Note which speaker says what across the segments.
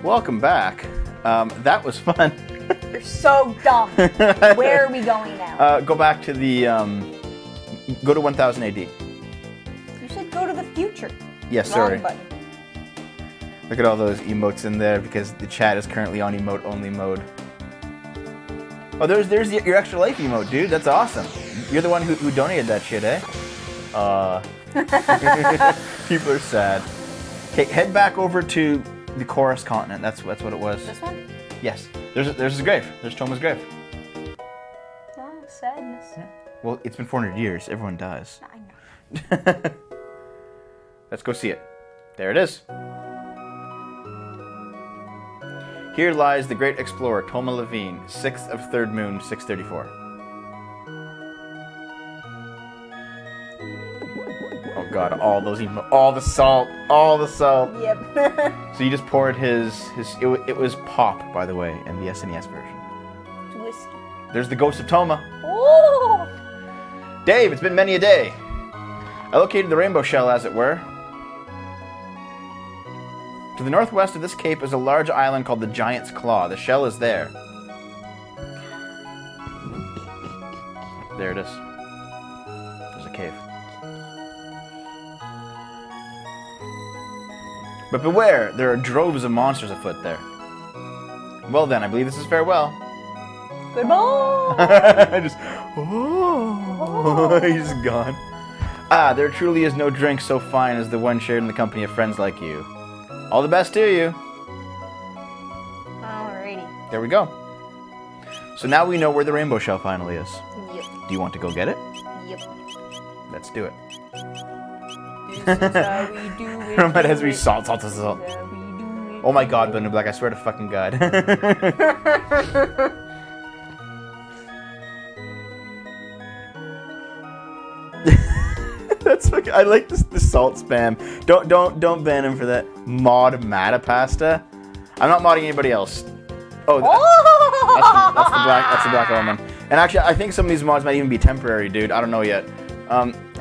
Speaker 1: Welcome back. That was fun.
Speaker 2: You're so dumb. Where are we going now?
Speaker 1: Go back to the, go to 1000 AD.
Speaker 2: You said go to the future.
Speaker 1: Yes,
Speaker 2: Wrong
Speaker 1: sorry.
Speaker 2: button.
Speaker 1: Look at all those emotes in there because the chat is currently on emote only mode. Oh, there's your extra life emote, dude. That's awesome. You're the one who donated that shit, eh? People are sad. Okay, head back over to the Chorus continent. That's what it was.
Speaker 2: This one?
Speaker 1: Yes. There's his grave. There's Toma's grave.
Speaker 2: Oh, sadness.
Speaker 1: Yeah. Well, it's been 400 years. Everyone dies.
Speaker 2: I know.
Speaker 1: Let's go see it. There it is. Here lies the great explorer Toma Levine, 6th of 3rd moon, 634. Oh god, all those all the salt.
Speaker 2: Yep.
Speaker 1: So you just poured it was pop, by the way, in the SNES version.
Speaker 2: It's whiskey.
Speaker 1: There's the ghost of Toma.
Speaker 2: Oh!
Speaker 1: Dave, it's been many a day. I located the rainbow shell, as it were. To the northwest of this cape is a large island called the Giant's Claw. The shell is there. There it is. There's a cave. But beware, there are droves of monsters afoot there. Well then, I believe this is farewell.
Speaker 2: Goodbye!
Speaker 1: He's gone. Ah, there truly is no drink so fine as the one shared in the company of friends like you. All the best to you.
Speaker 2: Alrighty.
Speaker 1: There we go. So now we know where the rainbow shell finally is.
Speaker 2: Yep.
Speaker 1: Do you want to go get it?
Speaker 2: Yep.
Speaker 1: Let's do it.
Speaker 2: This is how we do it.
Speaker 1: From it as we salt.
Speaker 2: This is how we do it.
Speaker 1: Oh my god, Blender Black, I swear to fucking god. That's fucking, I like the salt spam. Don't ban him for that. Mod Matapasta. I'm not modding anybody else. Oh, that's the black element. And actually, I think some of these mods might even be temporary, dude. I don't know yet.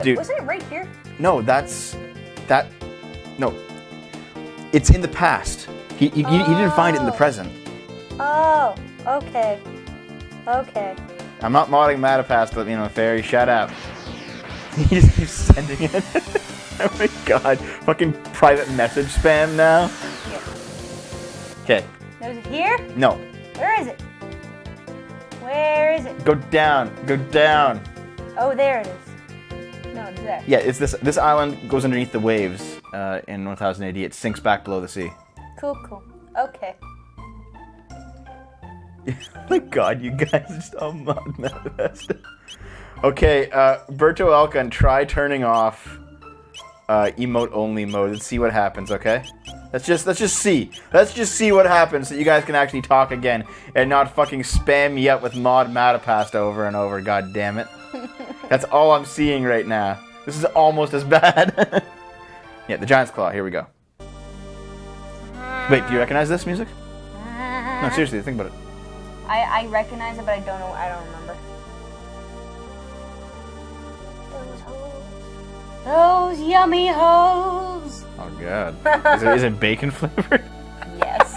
Speaker 1: Dude.
Speaker 2: Wasn't it right here?
Speaker 1: No, no. It's in the past. He didn't find it in the present.
Speaker 2: Oh, okay. Okay.
Speaker 1: I'm not modding Matapasta, fairy, shut up. He just keeps sending it. Oh my god. Fucking private message spam now. Okay.
Speaker 2: Is it here?
Speaker 1: No.
Speaker 2: Where is it? Where is it?
Speaker 1: Go down. Go down.
Speaker 2: Oh, there it is. No, it's there.
Speaker 1: Yeah, it's this island goes underneath the waves in 1000 AD. It sinks back below the sea.
Speaker 2: Cool, cool. Okay.
Speaker 1: Oh my god, you guys are just all mod Matapasta. Okay, Berto Elkan, try turning off emote only mode and see what happens, okay? Let's just see. Let's just see what happens so you guys can actually talk again and not fucking spam me up with mod Matapasta over and over, god damn it. That's all I'm seeing right now. This is almost as bad. Yeah, the Giant's Claw, here we go. Wait, do you recognize this music? No, seriously, think about it.
Speaker 2: I recognize it, but I don't remember. Those yummy hoes!
Speaker 1: Oh god. Is it bacon flavored?
Speaker 2: Yes.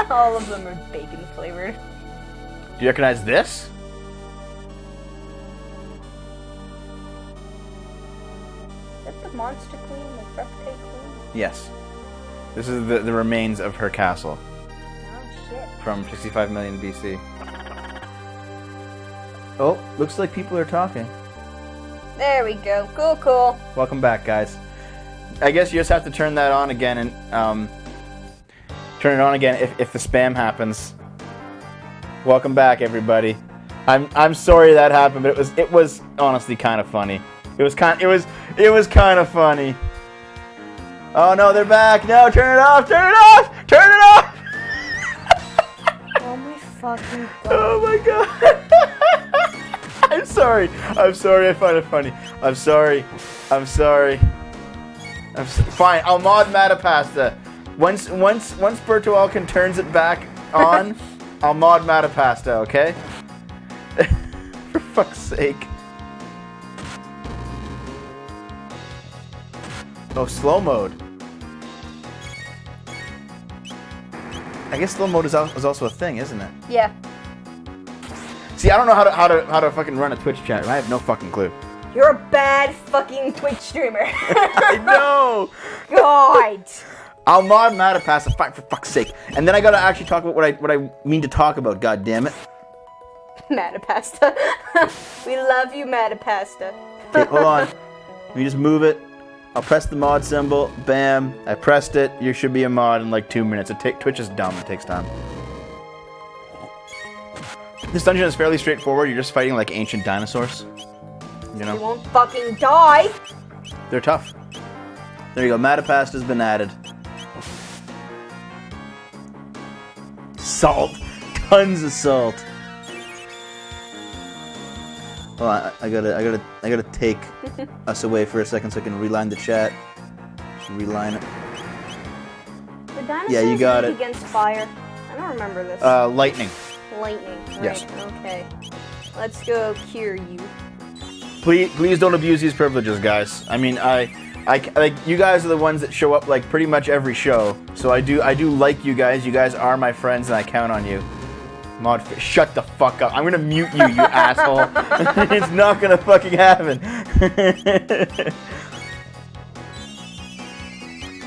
Speaker 2: All of them are bacon flavored.
Speaker 1: Do you recognize this?
Speaker 2: Is that the Monster Queen, the Replicate Queen?
Speaker 1: Yes. This is the remains of her castle.
Speaker 2: Oh shit.
Speaker 1: From 65 million BC. Oh, looks like people are talking.
Speaker 2: There we go. Cool, cool.
Speaker 1: Welcome back, guys. I guess you just have to turn that on again and turn it on again if the spam happens. Welcome back, everybody. I'm sorry that happened, but it was honestly kind of funny. It was kind of funny. Oh no, they're back. No, turn it off. Turn it off. Turn it off.
Speaker 2: Oh my fucking god.
Speaker 1: Oh my god. I'm sorry. I find it funny. I'm sorry. Fine. I'll mod Matapasta. Once Berto Elkan turns it back on, I'll mod Matapasta. Okay? For fuck's sake. Oh, slow mode. I guess slow mode is also a thing, isn't it?
Speaker 2: Yeah.
Speaker 1: See, I don't know how to fucking run a Twitch chat. I have no fucking clue.
Speaker 2: You're a bad fucking Twitch streamer.
Speaker 1: I know.
Speaker 2: God.
Speaker 1: I'll mod Matapasta, for fuck's sake. And then I gotta actually talk about what I mean to talk about, god damn it.
Speaker 2: Matapasta. We love you, Matapasta.
Speaker 1: Okay, hold on. Let me just move it. I'll press the mod symbol. Bam. I pressed it. You should be a mod in like 2 minutes. Twitch is dumb. It takes time. This dungeon is fairly straightforward. You're just fighting like ancient dinosaurs. You know?
Speaker 2: You won't fucking die.
Speaker 1: They're tough. There you go. Matapasta's been added. Salt. Tons of salt. Hold on, I gotta take us away for a second so I can reline the chat. Just reline it.
Speaker 2: The dinosaurs
Speaker 1: Yeah, you got
Speaker 2: weak
Speaker 1: it.
Speaker 2: Against fire. I don't remember this.
Speaker 1: Lightning.
Speaker 2: Lightning. Right.
Speaker 1: Yes.
Speaker 2: Okay. Let's go cure you.
Speaker 1: Please don't abuse these privileges, guys. I mean, I like you guys are the ones that show up like pretty much every show. So I do like you guys. You guys are my friends, and I count on you. Shut the fuck up. I'm gonna mute you, you asshole. It's not gonna fucking happen.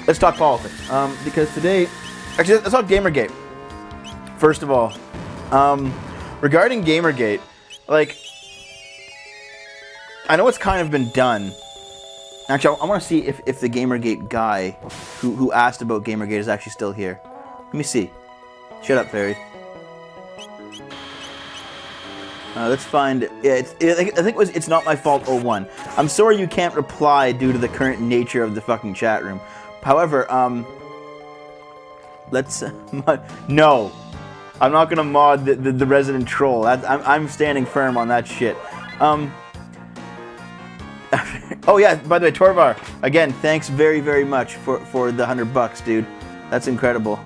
Speaker 1: Let's talk politics. Because today, actually, let's talk Gamergate. First of all, regarding Gamergate, like, I know it's kind of been done. Actually, I want to see if the Gamergate guy who asked about Gamergate is actually still here. Let me see. Shut up, Fairy. Let's find. Yeah, I think it was. It's not my fault. 01. I'm sorry you can't reply due to the current nature of the fucking chat room. However, let's. No, I'm not gonna mod the resident troll. I'm standing firm on that shit. Oh yeah. By the way, Torvar. Again, thanks very very much for the $100, dude. That's incredible.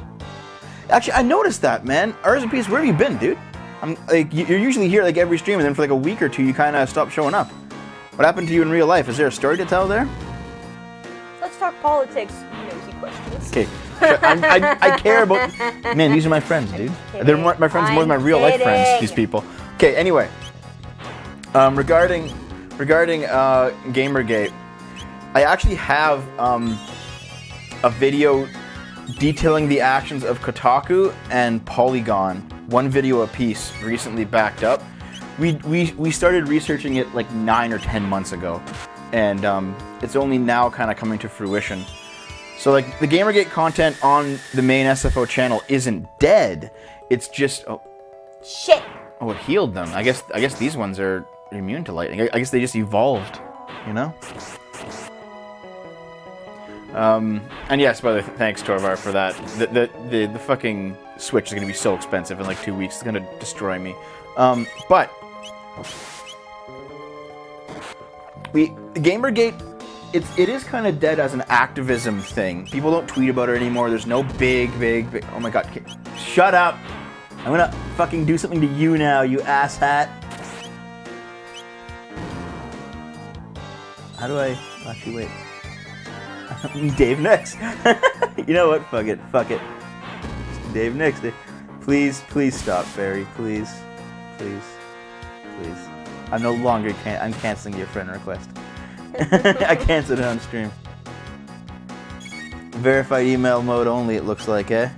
Speaker 1: Actually, I noticed that, man. RSPs, where have you been, dude? I'm like, you're usually here like every stream, and then for like a week or two, you kind of stop showing up. What happened to you in real life? Is there a story to tell there?
Speaker 2: Let's talk politics. Nosy questions.
Speaker 1: Okay, I care about. Man, these are my friends, dude. They're my friends more than my real life friends. These people. Okay, anyway, regarding Gamergate, I actually have a video detailing the actions of Kotaku and Polygon. One video apiece, recently backed up. We started researching it like 9 or 10 months ago, and it's only now kind of coming to fruition. So like the Gamergate content on the main SFO channel isn't dead. It's just
Speaker 2: Shit.
Speaker 1: it healed them. I guess these ones are immune to lightning. I guess they just evolved, you know. And yes, by the way, thanks Torvar for that. The fucking Switch is gonna be so expensive in like 2 weeks. It's gonna destroy me. But Gamergate, it is kind of dead as an activism thing. People don't tweet about it anymore. There's no big. Oh my god! Shut up! I'm gonna fucking do something to you now, you asshat. How do I actually wait? Dave next. You know what? Fuck it. Dave next. Please stop, Barry. Please. I'm no longer I'm canceling your friend request. I canceled it on stream. Verified email mode only, it looks like, eh?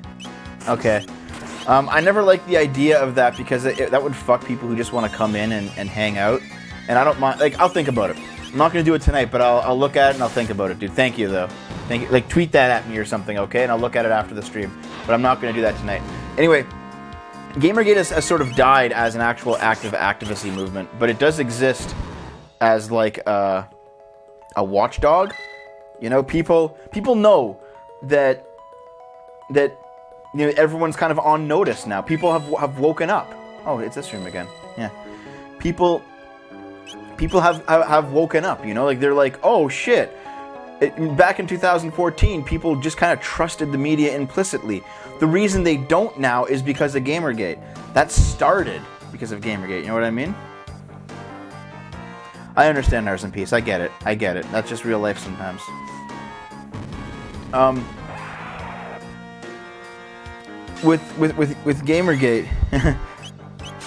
Speaker 1: Okay. I never liked the idea of that because that would fuck people who just want to come in and hang out. And I don't mind. Like, I'll think about it. I'm not gonna do it tonight, but I'll look at it and I'll think about it, dude. Thank you, though. Thank you. Like, tweet that at me or something, okay? And I'll look at it after the stream. But I'm not gonna do that tonight. Anyway, Gamergate has sort of died as an actual active activism movement, but it does exist as like a watchdog. You know, people know that you know everyone's kind of on notice now. People have woken up. Oh, it's this room again. Yeah, people have woken up. You know, like they're like, oh shit. Back in 2014, people just kind of trusted the media implicitly. The reason they don't now is because of Gamergate. That started because of Gamergate. You know what I mean? I understand ours in peace. I get it. That's just real life sometimes. with Gamergate,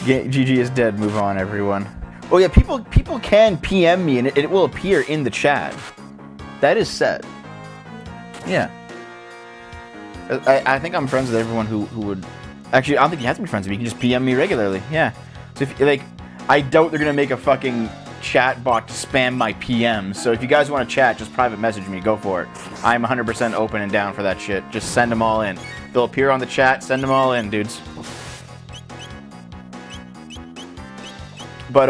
Speaker 1: GG is dead. Move on, everyone. Oh yeah, people can PM me and it will appear in the chat. That is set. Yeah. I think I'm friends with everyone who would. Actually, I don't think you have to be friends with me. You can just PM me regularly. Yeah. So if like, I doubt they're gonna make a fucking chat bot to spam my PMs. So if you guys want to chat, just private message me. Go for it. I'm 100% open and down for that shit. Just send them all in. They'll appear on the chat. Send them all in, dudes. But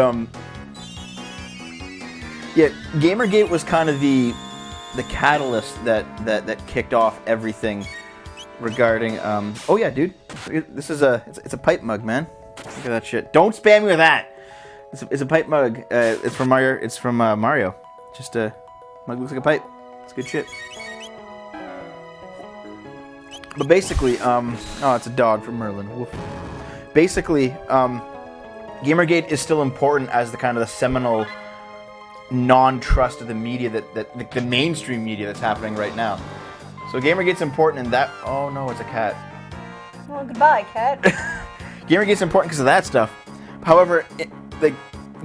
Speaker 1: yeah, Gamergate was kind of the catalyst that kicked off everything regarding. Oh yeah, dude, this is it's a pipe mug, man. Look at that shit. Don't spam me with that. It's a pipe mug. It's from Mario. It's from Mario. Just a mug looks like a pipe. It's good shit. But basically, oh, it's a dog from Merlin. Woof. Basically, Gamergate is still important as the kind of the seminal non-trust of the media that the mainstream media that's happening right now. So Gamergate's important in that. Oh no, it's a cat.
Speaker 2: Well, goodbye, cat.
Speaker 1: Gamergate's important because of that stuff. However, the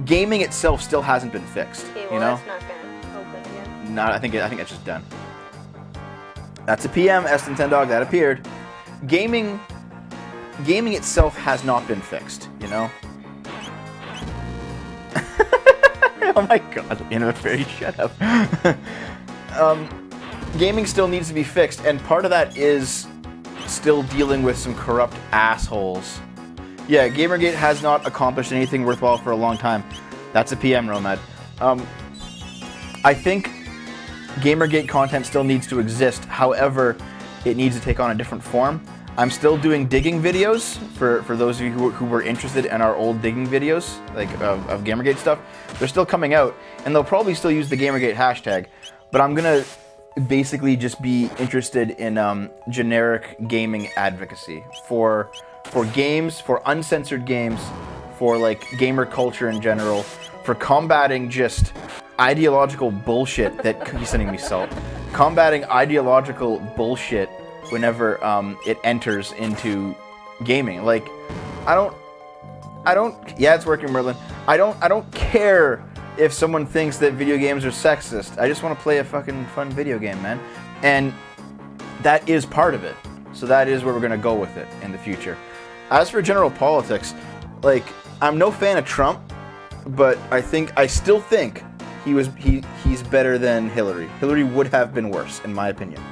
Speaker 1: gaming itself still hasn't been fixed.
Speaker 2: Okay, well,
Speaker 1: you know?
Speaker 2: that's not gonna open again.
Speaker 1: No, I think it's just done. That's a PM, Eston Dog, that appeared. Gaming itself has not been fixed, you know? Oh my god, Fairy, shut up. Gaming still needs to be fixed, and part of that is still dealing with some corrupt assholes. Yeah, Gamergate has not accomplished anything worthwhile for a long time. That's a PM, Romad. I think Gamergate content still needs to exist. However, it needs to take on a different form. I'm still doing digging videos for those of you who were interested in our old digging videos, like of Gamergate stuff. They're still coming out, and they'll probably still use the Gamergate hashtag. But I'm gonna basically just be interested in generic gaming advocacy for games, for uncensored games, for like gamer culture in general, for combating just ideological bullshit that he's sending me salt. Combating ideological bullshit whenever it enters into gaming. Like, I don't. Yeah, it's working, Merlin. I don't care if someone thinks that video games are sexist. I just want to play a fucking fun video game, man. And that is part of it. So that is where we're gonna go with it in the future. As for general politics, like, I'm no fan of Trump, but I still think he's better than Hillary. Hillary would have been worse, in my opinion.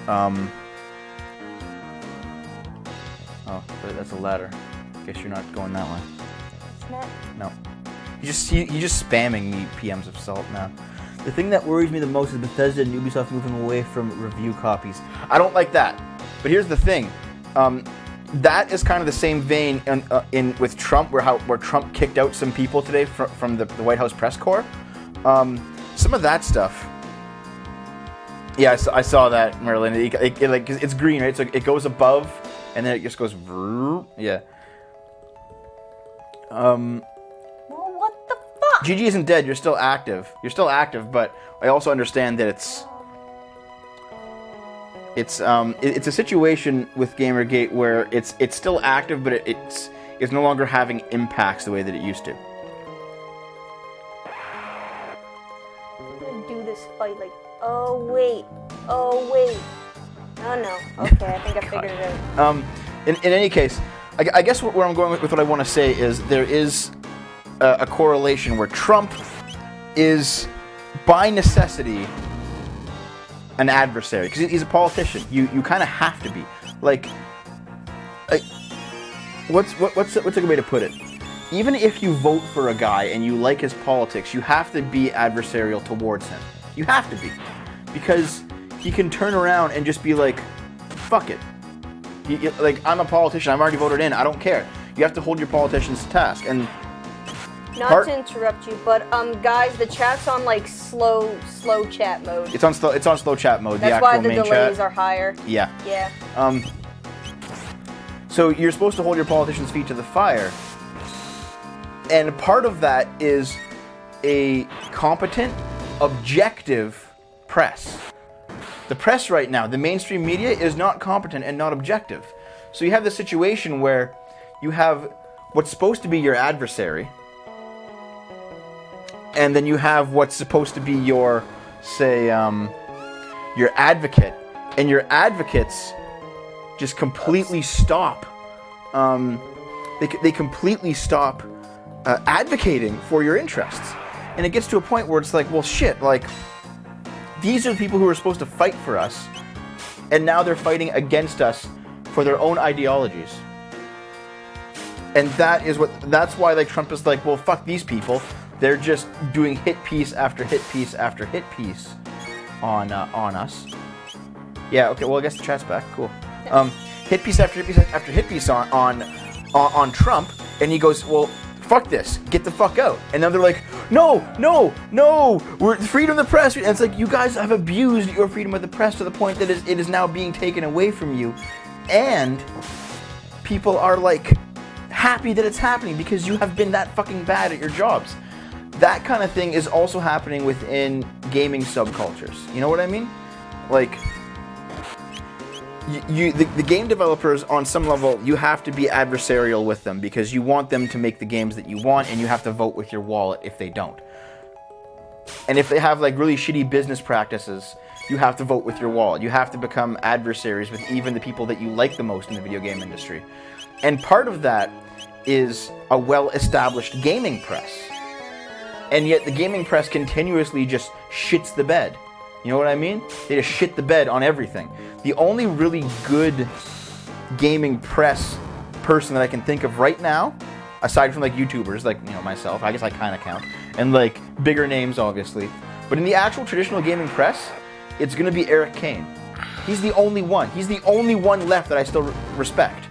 Speaker 1: Oh, that's a ladder. Guess you're not going that way. No. He's just spamming me PMs of salt now. The thing that worries me the most is Bethesda and Ubisoft moving away from review copies. I don't like that. But here's the thing. That is kind of the same vein with Trump, where Trump kicked out some people today from the White House press corps. Some of that stuff. Yeah, I saw that, Merlin. It's green, right? So it goes above, and then it just goes. Yeah.
Speaker 2: Well, what the fuck?
Speaker 1: GG isn't dead. You're still active. But I also understand that it's a situation with Gamergate where it's still active, but it's no longer having impacts the way that it used to.
Speaker 2: I'm gonna do this fight like. Oh wait. Oh no. Okay, I think I figured it out.
Speaker 1: In any case, I guess where I'm going with what I want to say is there is a correlation where Trump is by necessity an adversary because he's a politician. You kind of have to be. Like what's a good way to put it? Even if you vote for a guy and you like his politics, you have to be adversarial towards him. You have to be. Because he can turn around and just be like, fuck it. Like, I'm a politician, I'm already voted in, I don't care. You have to hold your politicians to task. And
Speaker 2: not to interrupt you, but guys, the chat's on like slow chat mode.
Speaker 1: It's on slow chat mode.
Speaker 2: That's why the delays are higher.
Speaker 1: Yeah.
Speaker 2: Yeah.
Speaker 1: So you're supposed to hold your politicians' feet to the fire. And part of that is a competent, objective press. The press right now, the mainstream media, is not competent and not objective. So you have this situation where you have what's supposed to be your adversary, and then you have what's supposed to be your, say, your advocate, and your advocates just completely stop. They completely stop advocating for your interests, and it gets to a point where it's like, well, shit, like, these are the people who are supposed to fight for us, and now they're fighting against us for their own ideologies. And that's why, like, Trump is like, well, fuck these people. They're just doing hit piece after hit piece after hit piece on us. Yeah, okay, well, I guess the chat's back. Cool. Hit piece after hit piece after hit piece on Trump, and he goes, well, fuck this, get the fuck out. And then they're like, no, we're freedom of the press. And it's like, you guys have abused your freedom of the press to the point that it is now being taken away from you. And people are like happy that it's happening because you have been that fucking bad at your jobs. That kind of thing is also happening within gaming subcultures. You know what I mean? Like, the game developers, on some level, you have to be adversarial with them because you want them to make the games that you want, and you have to vote with your wallet if they don't. And if they have like really shitty business practices, you have to vote with your wallet. You have to become adversaries with even the people that you like the most in the video game industry. And part of that is a well-established gaming press. And yet the gaming press continuously just shits the bed. You know what I mean? They just shit the bed on everything. The only really good gaming press person that I can think of right now, aside from like YouTubers, like, you know, myself, I guess I kind of count, and like bigger names, obviously. But in the actual traditional gaming press, it's going to be Eric Kane. He's the only one. He's the only one left that I still respect.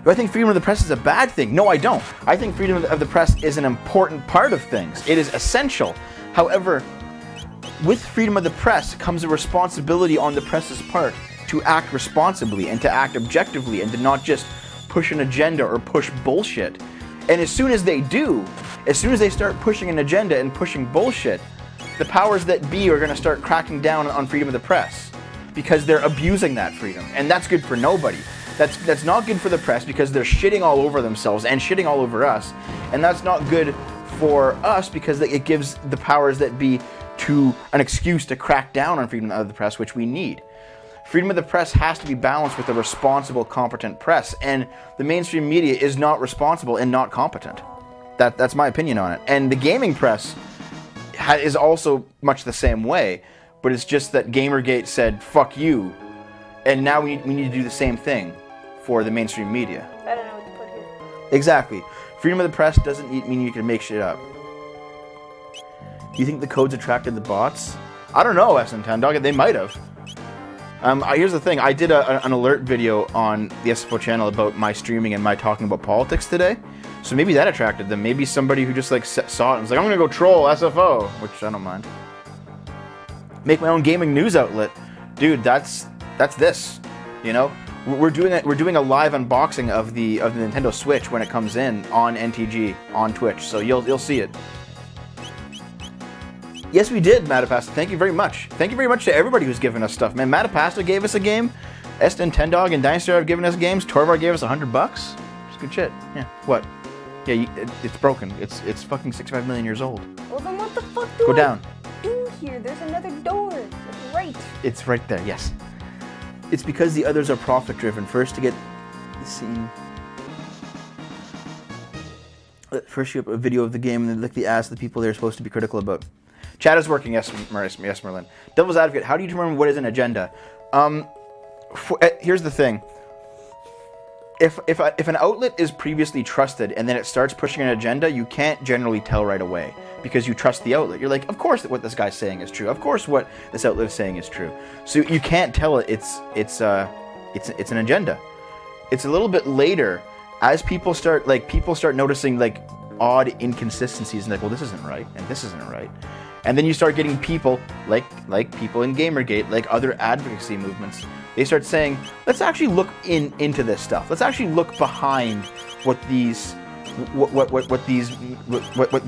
Speaker 1: Do I think freedom of the press is a bad thing? No, I don't. I think freedom of the press is an important part of things. It is essential. However, with freedom of the press comes a responsibility on the press's part to act responsibly and to act objectively and to not just push an agenda or push bullshit. And as soon as they do, as soon as they start pushing an agenda and pushing bullshit, the powers that be are going to start cracking down on freedom of the press because they're abusing that freedom. And that's good for nobody. That's not good for the press because they're shitting all over themselves and shitting all over us. And that's not good for us because it gives the powers that be to an excuse to crack down on freedom of the press, which we need. Freedom of the press has to be balanced with a responsible, competent press. And the mainstream media is not responsible and not competent. That's my opinion on it. And the gaming press is also much the same way. But it's just that Gamergate said, fuck you. And now we need to do the same thing for the mainstream media.
Speaker 2: I don't know what to put here.
Speaker 1: Exactly. Freedom of the press doesn't mean you can make shit up. Do you think the codes attracted the bots? I don't know, S10 Dog. They might have. Here's the thing. I did an alert video on the SFO channel about my streaming and my talking about politics today. So maybe that attracted them. Maybe somebody who just like saw it and was like, I'm gonna go troll SFO, which I don't mind. Make my own gaming news outlet, dude. That's this. You know, we're doing a live unboxing of the Nintendo Switch when it comes in on NTG on Twitch. So you'll see it. Yes, we did, Matapasta. Thank you very much. Thank you very much to everybody who's given us stuff, man. Matapasta gave us a game. S10 Dog and Dynasty have given us games. Torvar gave us $100. It's good shit. Yeah. What? Yeah, it's broken. It's fucking 65 million years old.
Speaker 2: Well, then what the fuck do
Speaker 1: Go
Speaker 2: I
Speaker 1: down.
Speaker 2: do here? There's another door. It's right.
Speaker 1: It's right there, yes. It's because the others are profit-driven. First to get the scene. First you have a video of the game and then lick the ass of the people they're supposed to be critical about. Chat is working, yes, Merlin. Devil's advocate, how do you determine what is an agenda? Here's the thing. If an outlet is previously trusted and then it starts pushing an agenda, you can't generally tell right away because you trust the outlet. You're like, of course what this guy's saying is true. Of course what this outlet is saying is true. So you can't tell it's an agenda. It's a little bit later as people start noticing like odd inconsistencies and like, well, this isn't right and this isn't right. And then you start getting people like people in Gamergate, like other advocacy movements. They start saying, let's actually look into this stuff. Let's actually look behind what these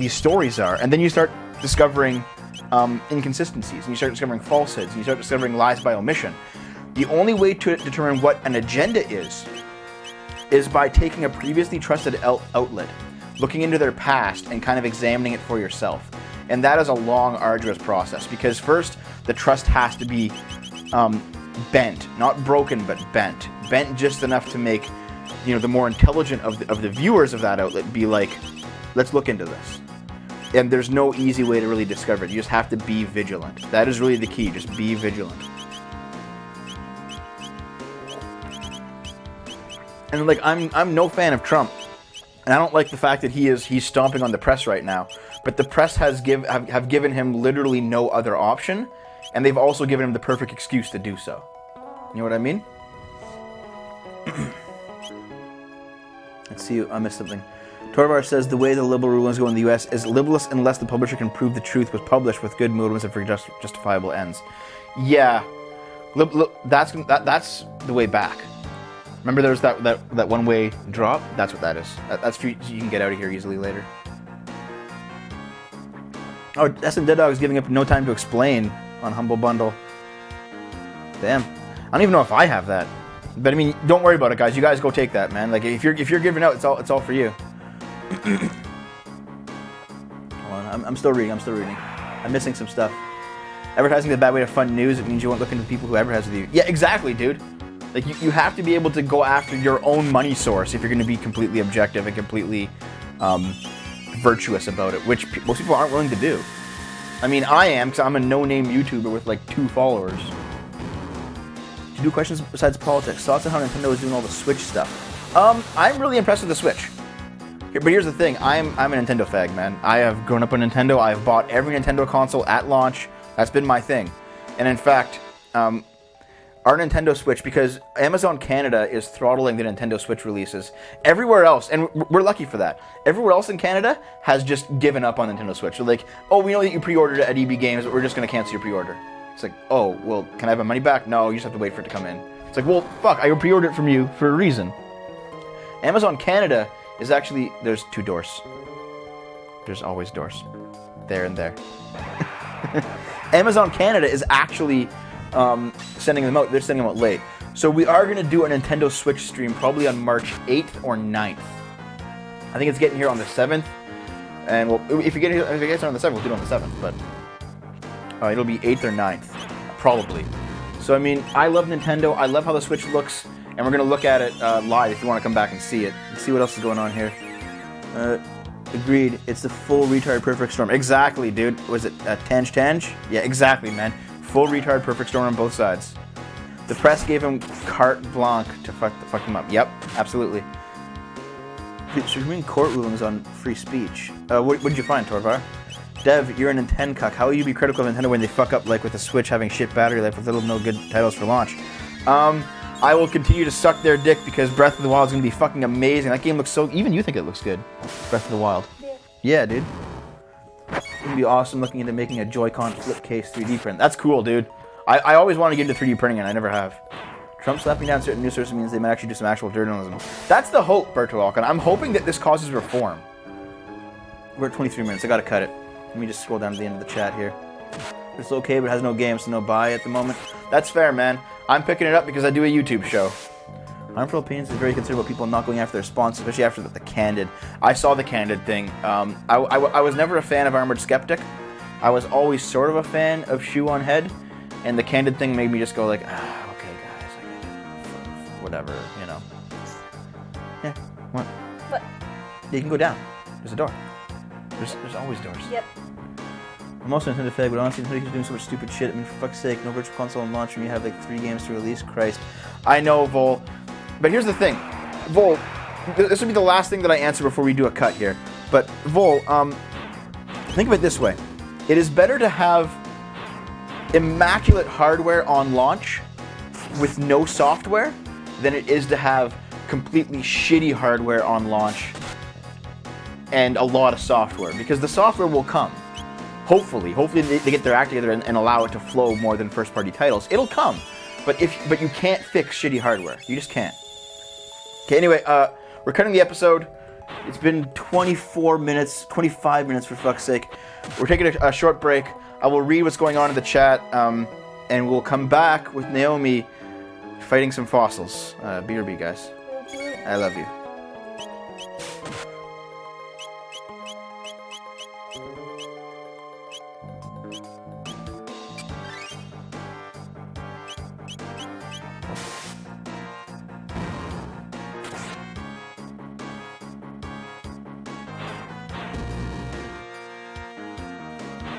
Speaker 1: stories are. And then you start discovering inconsistencies, and you start discovering falsehoods, and you start discovering lies by omission. The only way to determine what an agenda is by taking a previously trusted outlet, looking into their past, and kind of examining it for yourself. And that is a long, arduous process, because first, the trust has to be bent. Not broken, but bent. Bent just enough to make, the more intelligent of the viewers of that outlet be like, let's look into this. And there's no easy way to really discover it. You just have to be vigilant. That is really the key. Just be vigilant. And like, I'm no fan of Trump, and I don't like the fact that he's stomping on the press right now. But the press have given him literally no other option, and they've also given him the perfect excuse to do so. You know what I mean? Let's see. I missed something. Torvar says the way the liberal rulings go in the U.S. is libelous unless the publisher can prove the truth was published with good motives and for justifiable ends. Yeah, that's the way back. Remember there was that one-way drop? That's what that is. That's you can get out of here easily later. Oh, SM Dead Dog is giving up No Time to Explain on Humble Bundle. Damn. I don't even know if I have that. But I mean, don't worry about it, guys. You guys go take that, man. Like if you're giving out, it's all for you. Hold on, I'm still reading. I'm missing some stuff. Advertising is a bad way to fund news. It means you won't look into the people who advertise with you. Yeah, exactly, dude. Like, you have to be able to go after your own money source if you're going to be completely objective and completely virtuous about it, which most people aren't willing to do. I mean, I am, because I'm a no-name YouTuber with, like, 2 followers. Do you do questions besides politics? Thoughts on how Nintendo is doing all the Switch stuff? I'm really impressed with the Switch. But here's the thing. I'm a Nintendo fag, man. I have grown up on Nintendo. I have bought every Nintendo console at launch. That's been my thing. And in fact, our Nintendo Switch, because Amazon Canada is throttling the Nintendo Switch releases. Everywhere else, and we're lucky for that, everywhere else in Canada has just given up on Nintendo Switch. They're like, oh, we know that you pre-ordered it at EB Games, but we're just going to cancel your pre-order. It's like, oh, well, can I have my money back? No, you just have to wait for it to come in. It's like, well, fuck, I pre-ordered it from you for a reason. Amazon Canada is actually, there's 2 doors. There's always doors. There and there. Amazon Canada is actually sending them out. They're sending them out late. So we are going to do a Nintendo Switch stream probably on March 8th or 9th. I think it's getting here on the 7th. And if it gets on the 7th, we'll do it on the 7th. But it'll be 8th or 9th, probably. So, I mean, I love Nintendo. I love how the Switch looks. And we're going to look at it live if you want to come back and see it. And see what else is going on here. Agreed. It's the full retard perfect storm. Exactly, dude. Was it Tange? Yeah, exactly, man. Full retard perfect storm on both sides. The press gave him carte blanche to fuck him up. Yep, absolutely. Supreme Court rulings on free speech. What did you find, Torvar? Dev, you're a Nintendo cuck. How will you be critical of Nintendo when they fuck up, like with the Switch having shit battery life with little no good titles for launch? I will continue to suck their dick because Breath of the Wild is going to be fucking amazing. That game looks so... Even you think it looks good. Breath of the Wild. Yeah. Yeah, dude. It's going to be awesome looking into making a Joy-Con flip case 3D print. That's cool, dude. I always wanted to get into 3D printing and I never have. Trump slapping down certain news sources means they might actually do some actual journalism. That's the hope, Berto Alcon. I'm hoping that this causes reform. We're at 23 minutes. I got to cut it. Let me just scroll down to the end of the chat here. It's okay, but it has no games, so no buy at the moment. That's fair, man. I'm picking it up because I do a YouTube show. Harmful opinions is very concerned about people not going after their sponsors, especially after the Candid. I saw the Candid thing. I was never a fan of Armored Skeptic. I was always sort of a fan of Shoe on Head, and the Candid thing made me just go like, okay, guys, I get it. Whatever, you know. Yeah, what?
Speaker 2: What?
Speaker 1: You can go down. There's a door. There's always doors.
Speaker 2: Yep.
Speaker 1: I'm also a Nintendo fag, but honestly, Nintendo keeps doing so much stupid shit. I mean, for fuck's sake, no virtual console on launch when you have like 3 games to release. Christ. I know, Vol. But here's the thing. Vol, this will be the last thing that I answer before we do a cut here. But, Vol, think of it this way. It is better to have immaculate hardware on launch with no software than it is to have completely shitty hardware on launch and a lot of software. Because the software will come. Hopefully they get their act together and allow it to flow more than first-party titles. It'll come, but you can't fix shitty hardware. You just can't. Okay, anyway, we're cutting the episode. It's been 24 minutes, 25 minutes for fuck's sake. We're taking a short break. I will read what's going on in the chat, and we'll come back with Naomi fighting some fossils. BRB, guys. I love you.